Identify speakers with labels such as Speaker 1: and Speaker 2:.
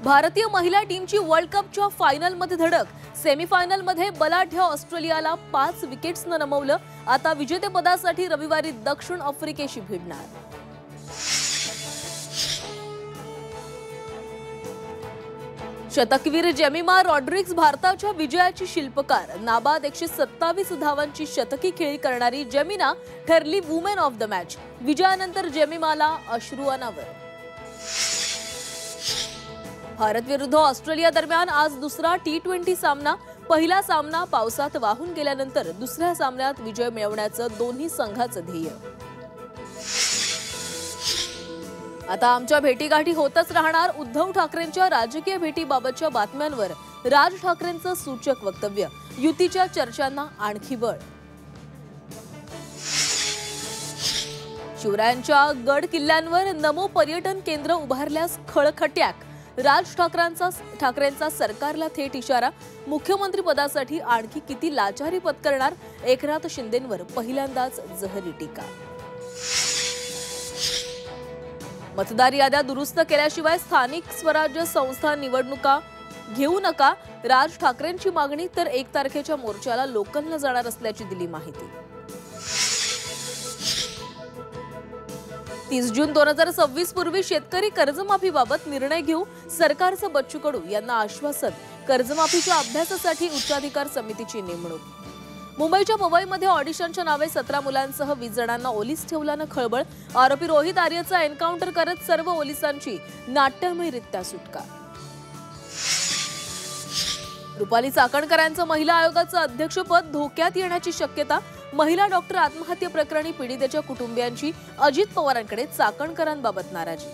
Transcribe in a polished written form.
Speaker 1: भारतीय महिला टीमची वर्ल्ड कपच्या फायनलमध्ये धडक। सेमीफायनलमध्ये बलाढ्य ऑस्ट्रेलियाला 5 विकेट्सनं नमवलं। आता विजेतेपदासाठी रविवारी दक्षिण आफ्रिकेशी भिडणार। शतकवीर जेमिमा रॉड्रिग्स भारताच्या विजयाची शिल्पकार। नाबाद 127 धावांची शतकी खेळी करणारी जेमिना ठरली वुमेन ऑफ द मॅच। विजयानंतर जेमिमाला अश्रू अनावर। भारत विरुद्ध ऑस्ट्रेलिया दरम्यान आज दुसरा टी20 सामना। पहिला सामना पावसात वाहून गेल्यानंतर दुसऱ्या सामन्यात विजय मिळवण्याचं दोन्ही संघाचं ध्येय। आता आमच्या भेटीगाठी होतच राहणार। उद्धव ठाकरेंच्या राजकीय भेटीबाबतच्या बातम्यांवर राज ठाकरेंचं सूचक वक्तव्य। युतीच्या चर्चांना आणखी बळ। शिवरायांच्या गड किल्ल्यांवर नमो पर्यटन केंद्र उभारल्यास खळखट्याक। राज ठाकरेंचा सरकारला थेट इशारा। मुख्यमंत्री पदासाठी आणखी किती लाचारी पत्करणार? एकनाथ शिंदेंवर पहिल्यांदाच जहरी टीका। मतदार याद्या दुरुस्त केल्याशिवाय स्थानिक स्वराज्य संस्था निवडणुका घेऊ नका। राज ठाकरेंची मागणी। तर 1 तारखेच्या मोर्चाला लोकलनं जाणार असल्याची दिली माहिती। 30 जून 2026 पूर्वी शेतकरी कर्जमाफीबाबत निर्णय घेऊ। सरकारचं बच्चू कडू यांना आश्वासन। कर्जमाफीच्या अभ्यासासाठी उच्चाधिकार समितीची नेमणूक। मुंबईच्या पवईमध्ये ऑडिशनच्या नावे 17 मुलांसह 20 जणांना ओलीस ठेवल्यानं खळबळ। आरोपी रोहित आर्यचा एन्काउंटर करत सर्व ओलिसांची नाट्यमयरित्या सुटका। रुपाली चाकणकरांचं महिला आयोगाचं अध्यक्षपद धोक्यात येण्याची शक्यता। महिला डॉक्टर आत्महत्या प्रकरणी पीडितेच्या कुटुंबियांची अजित पवारांकडे चाकणकरांबाबत नाराजी।